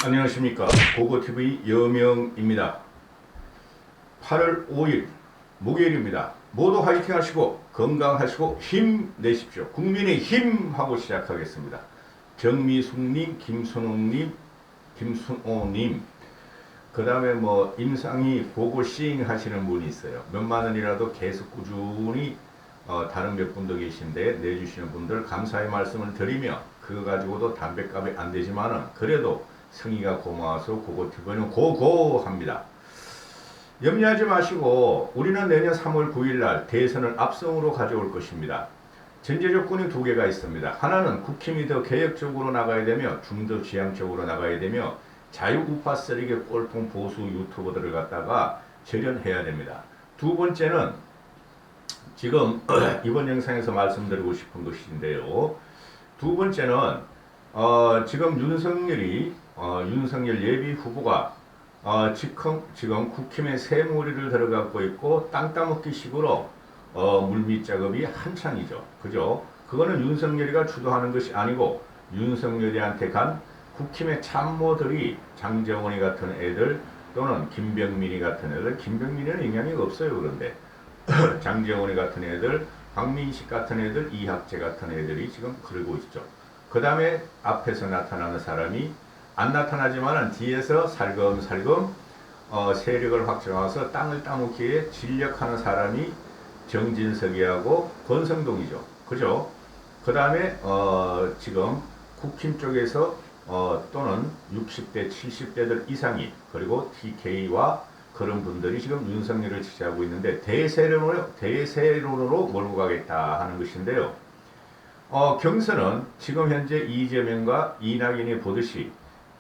안녕하십니까. 고고TV 여명입니다. 8월 5일 목요일입니다. 모두 화이팅 하시고 건강하시고 힘내십시오. 국민의 힘 하고 시작하겠습니다. 정미숙님, 김순옥님, 김순호님, 그 다음에 뭐 임상희 고고싱 하시는 분이 있어요. 몇만 원이라도 계속 꾸준히 다른 몇 분도 계신데 내주시는 분들 감사의 말씀을 드리며, 그거 가지고도 담배값이 안 되지만은 그래도 성의가 고마워서 고고TV는 고고합니다. 염려하지 마시고 우리는 내년 3월 9일날 대선을 압승으로 가져올 것입니다. 전제 조건이 두 개가 있습니다. 하나는 국힘이 더 개혁적으로 나가야 되며 중도 지향적으로 나가야 되며 자유우파 쓰레기 꼴통 보수 유튜버들을 갖다가 절연해야 됩니다. 두 번째는 지금 이번 영상에서 말씀드리고 싶은 것인데요. 두 번째는 지금 윤석열 예비 후보가 지금 국힘의 새머리를 들어가고 있고 땅 따먹기 식으로 물밑 작업이 한창이죠. 그죠? 그거는 윤석열이가 주도하는 것이 아니고 윤석열이한테 간 국힘의 참모들이, 장정원이 같은 애들 또는 김병민이 같은 애들, 김병민에는 영향이 없어요. 그런데 장정원이 같은 애들, 박민식 같은 애들, 이학재 같은 애들이 지금 그러고 있죠. 그 다음에 앞에서 나타나는 사람이 안 나타나지만 뒤에서 살금살금 세력을 확장해서 땅을 따먹기에 진력하는 사람이 정진석이하고 권성동이죠. 그죠? 그 다음에 지금 국힘 쪽에서 또는 60대, 70대들 이상이, 그리고 TK와 그런 분들이 지금 윤석열을 지지하고 있는데 대세론으로 몰고 가겠다 하는 것인데요. 경선은 지금 현재 이재명과 이낙연이 보듯이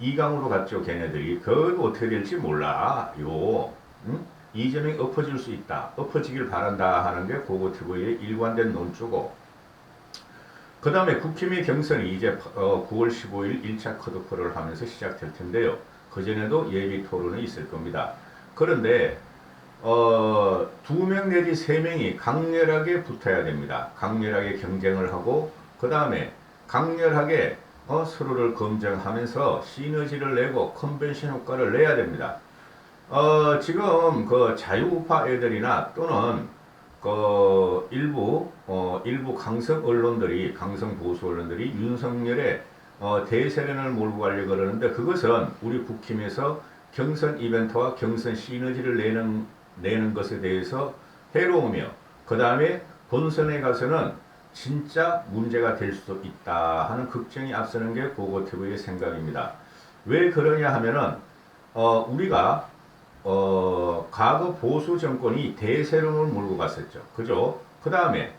2강으로 갔죠. 걔네들이. 그거 어떻게 될지 몰라. 응? 이재명이 엎어질 수 있다, 엎어지길 바란다 하는 게 고고TV의 일관된 논조고, 그 다음에 국힘의 경선이 이제 9월 15일 1차 컷오프를 하면서 시작될 텐데요. 그전에도 예비 토론이 있을 겁니다. 그런데 2명 내지 3명이 강렬하게 붙어야 됩니다. 강렬하게 경쟁을 하고, 그 다음에 강렬하게 서로를 검증하면서 시너지를 내고 컨벤션 효과를 내야 됩니다. 지금 그 자유우파 애들이나 또는 그 일부 강성 언론들이, 강성 보수 언론들이 윤석열의 대세론을 몰고 가려고 그러는데, 그것은 우리 국힘에서 경선 이벤트와 경선 시너지를 내는 것에 대해서 해로우며, 그 다음에 본선에 가서는 진짜 문제가 될 수도 있다 하는 걱정이 앞서는 게 고고TV의 생각입니다. 왜 그러냐 하면은 우리가 과거 보수 정권이 대세론을 몰고 갔었죠. 그죠? 그 다음에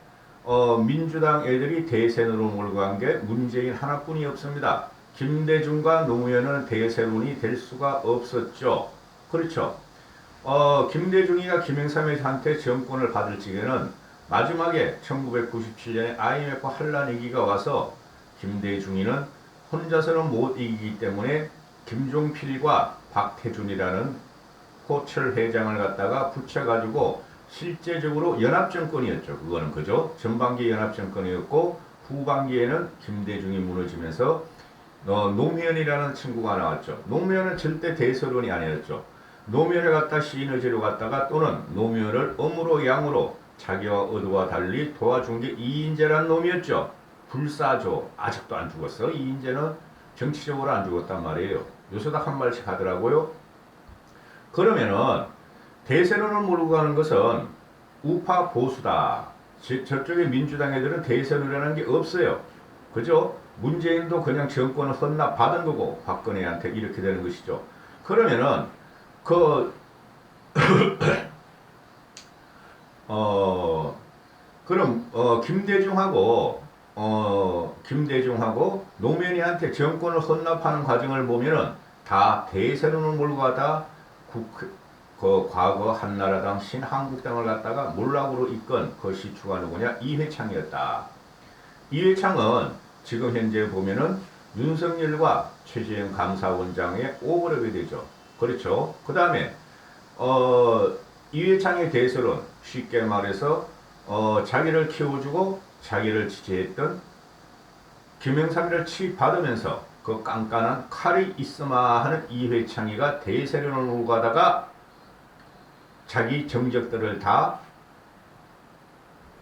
민주당 애들이 대세론으로 몰고 간 게 문재인 하나뿐이 없습니다. 김대중과 노무현은 대세론이 될 수가 없었죠. 그렇죠? 김대중이가 김영삼한테 정권을 받을 적에는 마지막에 1997년에 IMF 한란 위기가 와서 김대중이는 혼자서는 못 이기기 때문에 김종필과 박태준이라는 호철 회장을 갖다가 붙여가지고 실제적으로 연합정권이었죠. 그거는 그죠? 전반기 연합정권이었고 후반기에는 김대중이 무너지면서 노무현이라는 친구가 나왔죠. 노무현은 절대 대서론이 아니었죠. 노무현을 갖다 시너지로 갖다가 또는 노무현을 음으로 양으로 자기와 의도와 달리 도와준 게 이인재라는 놈이었죠. 불사조. 아직도 안 죽었어. 이인재는 정치적으로 안 죽었단 말이에요. 요새도 한 말씩 하더라고요. 그러면은 대세론을 몰고 가는 것은 우파 보수다. 저쪽에 민주당 애들은 대세론이라는 게 없어요. 그죠? 문재인도 그냥 정권을 헌납 받은 거고 박근혜한테 이렇게 되는 것이죠. 그러면은 김대중하고 노무현이한테 정권을 헌납하는 과정을 보면은 다 대세론을 몰고 가다 과거 한나라당 신한국당을 갖다가 몰락으로 이끈 것이 주가 누구냐? 이회창이었다. 이회창은 지금 현재 보면은 윤석열과 최재형 감사원장의 오버랩이 되죠. 그렇죠? 그 다음에 이회창의 대세론, 쉽게 말해서 자기를 키워주고 자기를 지지했던 김영삼이를 취입받으면서 그 깐깐한 칼이 있어마 하는 이회창이가 대세론을 몰고 가다가 자기 정적들을 다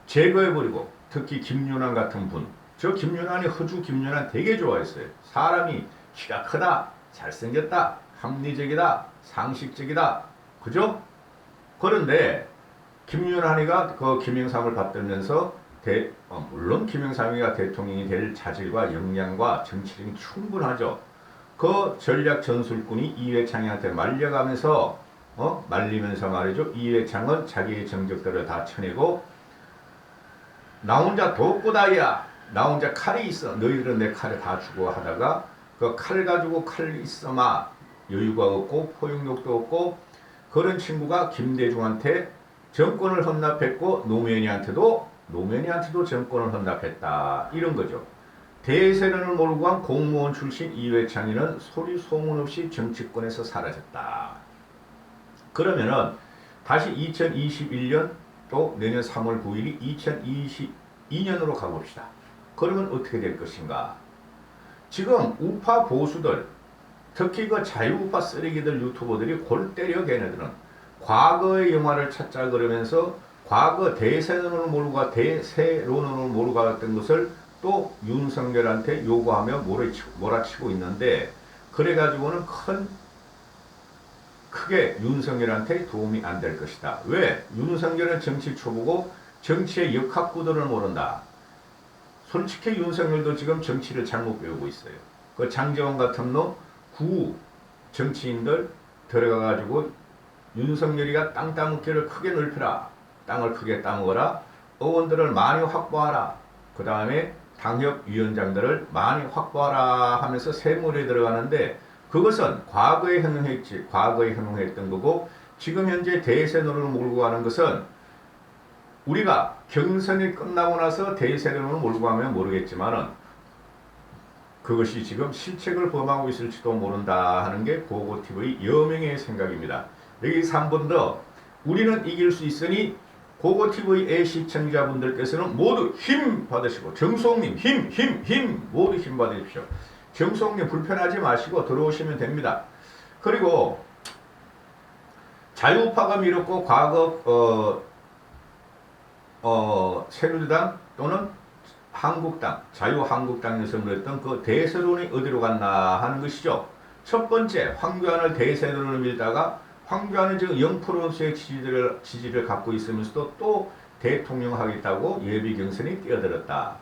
제거해버리고, 특히 김윤환 같은 분, 저 김윤환이 허주 김윤환 되게 좋아했어요. 사람이 키가 크다, 잘생겼다, 합리적이다, 상식적이다, 그죠? 그런데 김윤환이가 그 김영삼을 받들면서 물론 김영삼이가 대통령이 될 자질과 역량과 정치력이 충분하죠. 그 전략 전술꾼이 이회창이한테 말려가면서 말리면서 말이죠. 이회창은 자기의 정적들을 다 쳐내고, 나 혼자 독고다이야, 나 혼자 칼이 있어, 너희들은 내 칼을 다 주고 하다가 그 칼 가지고 칼 있어마 여유가 없고 포용력도 없고 그런 친구가 김대중한테 정권을 헌납했고 노무현이한테도 정권을 헌납했다, 이런 거죠. 대세론을 몰고 간 공무원 출신 이회창이는 소리 소문 없이 정치권에서 사라졌다. 그러면은 다시 2021년 또 내년 3월 9일이 2022년으로 가봅시다. 그러면 어떻게 될 것인가? 지금 우파 보수들, 특히 그 자유우파 쓰레기들 유튜버들이 골 때려. 걔네들은 과거의 영화를 찾자 그러면서 과거 대세론을 몰고 갔던 것을 또 윤석열한테 요구하며 몰아치고 있는데, 그래가지고는 크게 윤석열한테 도움이 안 될 것이다. 왜? 윤석열은 정치 초보고 정치의 역학구도를 모른다. 솔직히 윤석열도 지금 정치를 잘못 배우고 있어요. 그 장제원 같은 놈 구 정치인들 들어가가지고 윤석열이가 땅 따먹기를 크게 넓혀라, 땅을 크게 따먹어라, 의원들을 많이 확보하라, 그 다음에 당협위원장들을 많이 확보하라 하면서 세물에 들어가는데, 그것은 과거에 행동했던 거고, 지금 현재 대세론을 몰고 가는 것은 우리가 경선이 끝나고 나서 대세론을 몰고 가면 모르겠지만은 그것이 지금 실책을 범하고 있을지도 모른다 하는 게 고고TV의 여명의 생각입니다. 여기서 한 번 더, 우리는 이길 수 있으니 고고TV의 시청자분들께서는 모두 힘 받으시고, 정수홍님 힘 모두 힘 받으십시오. 정수홍님 불편하지 마시고 들어오시면 됩니다. 그리고 자유우파가 밀었고 과거 새누리당 또는 한국당, 자유한국당에서 밀었던 그 대세론이 어디로 갔나 하는 것이죠. 첫 번째, 황교안을 대세론을 밀다가 황교안은 지금 0%의 지지를 갖고 있으면서도 또 대통령 하겠다고 예비 경선이 뛰어들었다.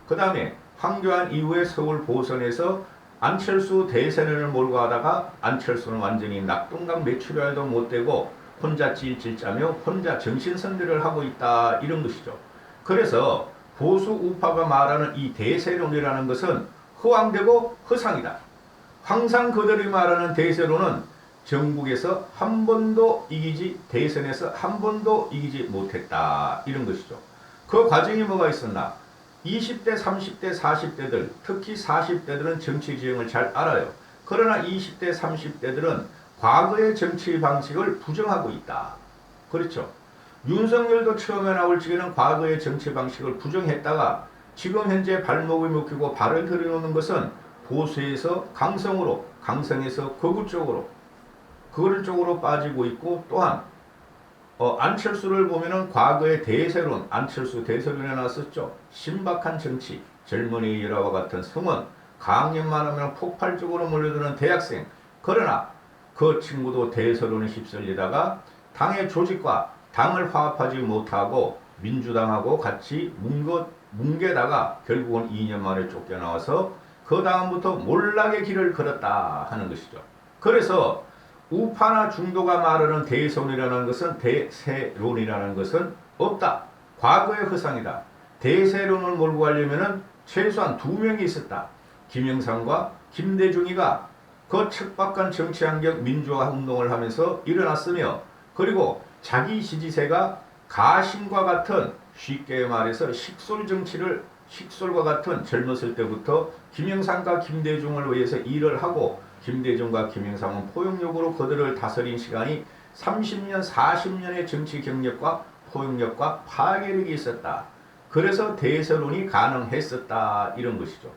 그 다음에 황교안 이후에 서울 보선에서 안철수 대세론을 몰고 가다가 안철수는 완전히 낙동강 매출혈도 못되고 혼자 찔찔 짜며 혼자 정신선대를 하고 있다, 이런 것이죠. 그래서 보수 우파가 말하는 이 대세론이라는 것은 허황되고 허상이다. 항상 그들이 말하는 대세론은 전국에서 한 번도 대선에서 한 번도 이기지 못했다, 이런 것이죠. 그 과정이 뭐가 있었나? 20대, 30대, 40대들, 특히 40대들은 정치 지형을 잘 알아요. 그러나 20대, 30대들은 과거의 정치 방식을 부정하고 있다. 그렇죠. 윤석열도 처음에 나올 적에는 과거의 정치 방식을 부정했다가 지금 현재 발목을 묶이고 발을 들여놓는 것은 보수에서 강성에서 극우 쪽으로 빠지고 있고, 또한 안철수를 보면은 과거의 안철수 대세론에 나왔었죠. 신박한 정치, 젊은이의 열화와 같은 성원, 강연만 하면 폭발적으로 몰려드는 대학생. 그러나 그 친구도 대세론에 휩쓸리다가 당의 조직과 당을 화합하지 못하고 민주당하고 같이 뭉개다가 결국은 2년 만에 쫓겨나와서 그 다음부터 몰락의 길을 걸었다 하는 것이죠. 그래서 우파나 중도가 말하는 대세론이라는 것은 없다. 과거의 허상이다. 대세론을 몰고 가려면은 최소한 2명이 있었다. 김영삼과 김대중이가 그 척박한 정치 환경 민주화 운동을 하면서 일어났으며, 그리고 자기 지지세가 가신과 같은, 쉽게 말해서 식솔과 같은 젊었을 때부터 김영삼과 김대중을 위해서 일을 하고, 김대중과 김영삼은 포용력으로 그들을 다스린 시간이 30년, 40년의 정치 경력과 포용력과 파괴력이 있었다. 그래서 대세론이 가능했었다, 이런 것이죠.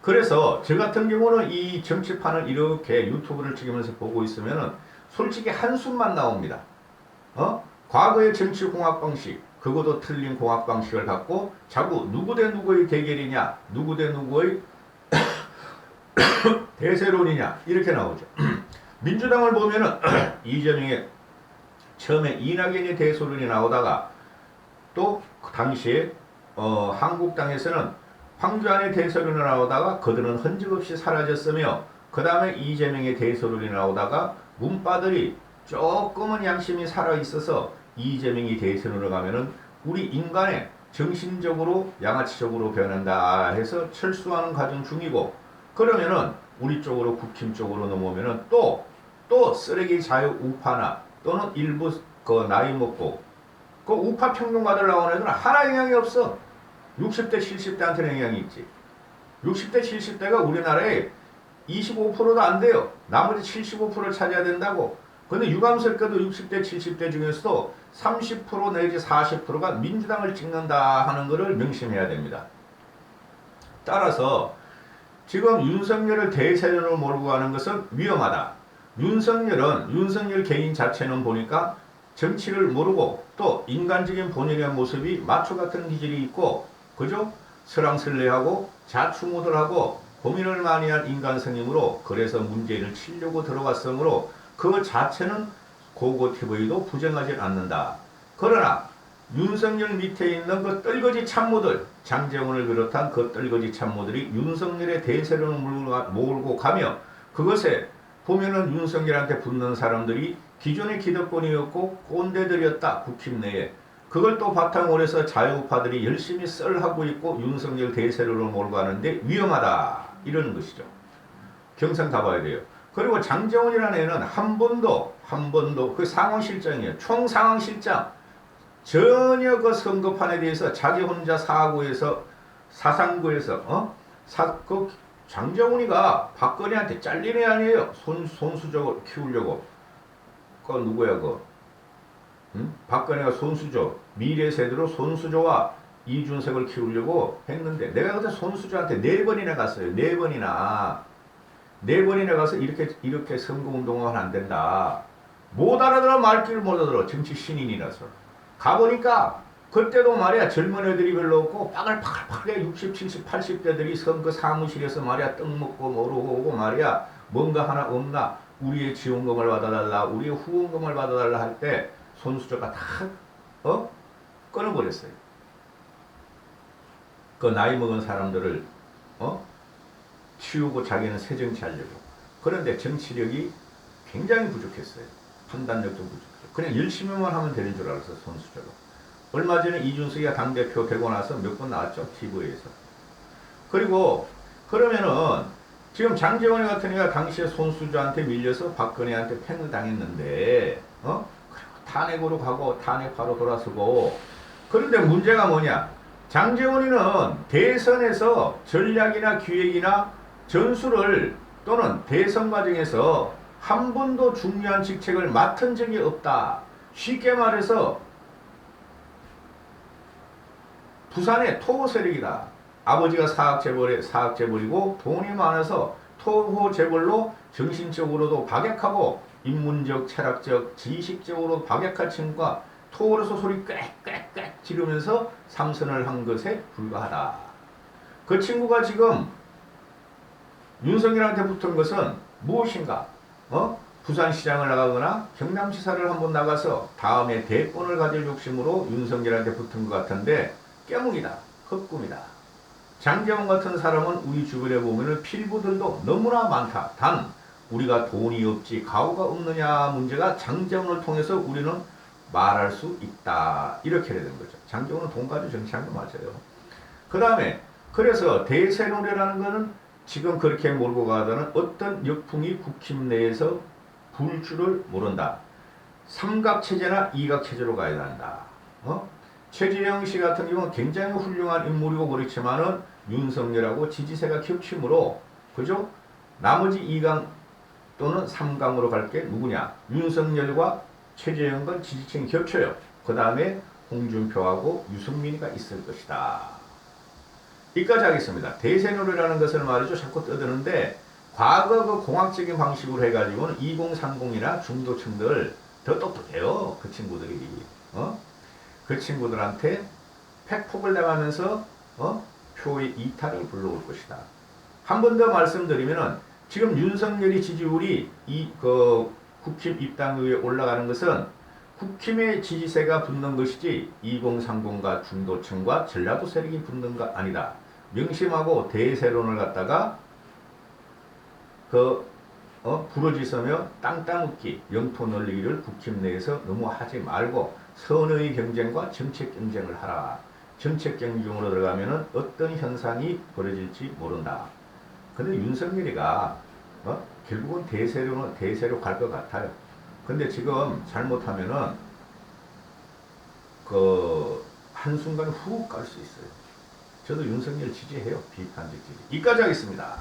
그래서 저 같은 경우는 이 정치판을 이렇게 유튜브를 찍으면서 보고 있으면은 솔직히 한숨만 나옵니다. 과거의 정치 공학 방식, 그것도 틀린 공학 방식을 갖고 자꾸 누구 대 누구의 대결이냐, 누구 대 누구의 대세론이냐 이렇게 나오죠. 민주당을 보면은 이재명의 처음에 이낙연의 대소론이 나오다가 또 그 당시에 한국당에서는 황교안의 대소론이 나오다가 그들은 흔적 없이 사라졌으며 그 다음에 이재명의 대소론이 나오다가 문바들이 조금은 양심이 살아있어서 이재명이 대선으로 가면은 우리 인간의 정신적으로 양아치적으로 변한다 해서 철수하는 과정 중이고, 그러면은 우리 쪽으로 국힘 쪽으로 넘어오면은 또 쓰레기 자유 우파나 또는 일부 그 나이 먹고 그 우파 평등 받으려고 하는 애들은 하나 영향이 없어. 60대 70대한테는 영향이 있지. 60대 70대가 우리나라에 25%도 안 돼요. 나머지 75%를 차지해야 된다고. 근데 유감스럽게도 60대 70대 중에서도 30% 내지 40%가 민주당을 찍는다 하는 것을 명심해야 됩니다. 따라서 지금 윤석열을 대세론으로 몰고 가는 것은 위험하다. 윤석열 개인 자체는 보니까 정치를 모르고 또 인간적인 본연의 모습이 마초 같은 기질이 있고, 그죠? 설랑설레하고 자충우돌하고 고민을 많이 한 인간성이므로 그래서 문재인을 치려고 들어갔으므로 그 자체는 고고TV도 부정하지 않는다. 그러나 윤석열 밑에 있는 그 떨거지 참모들, 장제원을 비롯한 그 떨거지 참모들이 윤석열의 대세론을 몰고 가며 그것에 보면은 윤석열한테 붙는 사람들이 기존의 기득권이었고 꼰대들이었다. 국힘 내에. 그걸 또 바탕으로 해서 자유우파들이 열심히 썰하고 있고 윤석열 대세론을 몰고 가는데 위험하다. 이러는 것이죠. 경선 가봐야 돼요. 그리고 장제원이라는 애는 한 번도 그 상황실장이에요. 총상황실장. 전혀 그 선거판에 대해서 자기 혼자 사상구에서 그 장제원이가 박근혜한테 잘린 애 아니에요. 손수적으로 키우려고. 그 누구야 응? 박근혜가 손수조, 미래 세대로 손수조와 이준석을 키우려고 했는데 내가 그때 손수조한테 4번이나 갔어요. 4번이나 가서 이렇게 선거운동을 하면 안 된다. 못 알아들어. 말귀를 못 알아들어. 정치 신인이라서. 가보니까 그때도 말이야 젊은 애들이 별로 없고 빠글빠글하게 60, 70, 80대들이 선거 사무실에서 말이야 떡 먹고 모르고 말이야 뭔가 하나 없나, 우리의 지원금을 받아달라, 우리의 후원금을 받아달라 할 때 손수저가 다 끊어버렸어요. 그 나이 먹은 사람들을 치우고 자기는 새 정치하려고. 그런데 정치력이 굉장히 부족했어요. 판단력도 부족했어요. 그냥 열심히만 하면 되는 줄 알았어 손수저가. 얼마 전에 이준석이가 당대표 되고 나서 몇 번 나왔죠. TV에서. 그리고 그러면은 지금 장제원 같은 애가 당시에 손수저한테 밀려서 박근혜한테 팽을 당했는데 그리고 탄핵으로 가고 탄핵하러 돌아서고. 그런데 문제가 뭐냐, 장제원이는 대선에서 전략이나 기획이나 전술을 또는 대선 과정에서 한 번도 중요한 직책을 맡은 적이 없다. 쉽게 말해서 부산의 토호 세력이다. 아버지가 사학재벌이고 돈이 많아서 토호 재벌로 정신적으로도 박약하고 인문적, 철학적, 지식적으로 박약한 친구가 토호로서 소리 꽥꽥꽥 지르면서 삼선을 한 것에 불과하다. 그 친구가 지금 윤석열한테 붙은 것은 무엇인가? 부산시장을 나가거나 경남지사를 한번 나가서 다음에 대권을 가질 욕심으로 윤석열한테 붙은 것 같은데 깨묵이다. 헛꿈이다. 장제원 같은 사람은 우리 주변에 보면은 필부들도 너무나 많다. 단 우리가 돈이 없지 가오가 없느냐 문제가 장제원을 통해서 우리는 말할 수 있다. 이렇게 되는 거죠. 장제원은 돈 가지고 정치한 거 맞아요. 그 다음에 그래서 대세론이라는 거는 지금 그렇게 몰고 가다는 어떤 역풍이 국힘 내에서 불 줄을 모른다. 삼각체제나 이각체제로 가야 한다. 최재형 씨 같은 경우는 굉장히 훌륭한 인물이고 그렇지만은 윤석열하고 지지세가 겹치므로, 그죠? 나머지 2강 또는 3강으로 갈 게 누구냐? 윤석열과 최재형과 지지층이 겹쳐요. 그 다음에 홍준표하고 유승민이가 있을 것이다. 여기까지 하겠습니다. 대세론이라는 것을 말이죠. 자꾸 떠드는데 과거 그 공학적인 방식으로 해가지고는 2030이나 중도층들 더 똑똑해요. 그 친구들이. 그 친구들한테 팩폭을 당하면서 표의 이탈을 불러올 것이다. 한 번 더 말씀드리면은 지금 윤석열이 지지율이 국힘 입당에 올라가는 것은 국힘의 지지세가 붙는 것이지 2030과 중도층과 전라도 세력이 붙는 거 아니다. 명심하고 대세론을 갖다가 부러지서며 땅땅 웃기, 영토 늘리기를 국힘 내에서 너무 하지 말고 선의 경쟁과 정책 경쟁을 하라. 정책 경쟁으로 들어가면은 어떤 현상이 벌어질지 모른다. 근데 윤석열이가 결국은 대세로 갈 것 같아요. 근데 지금 잘못하면은 한순간 훅 갈 수 있어요. 저도 윤석열 지지해요. 비판적 지지. 이까지 하겠습니다.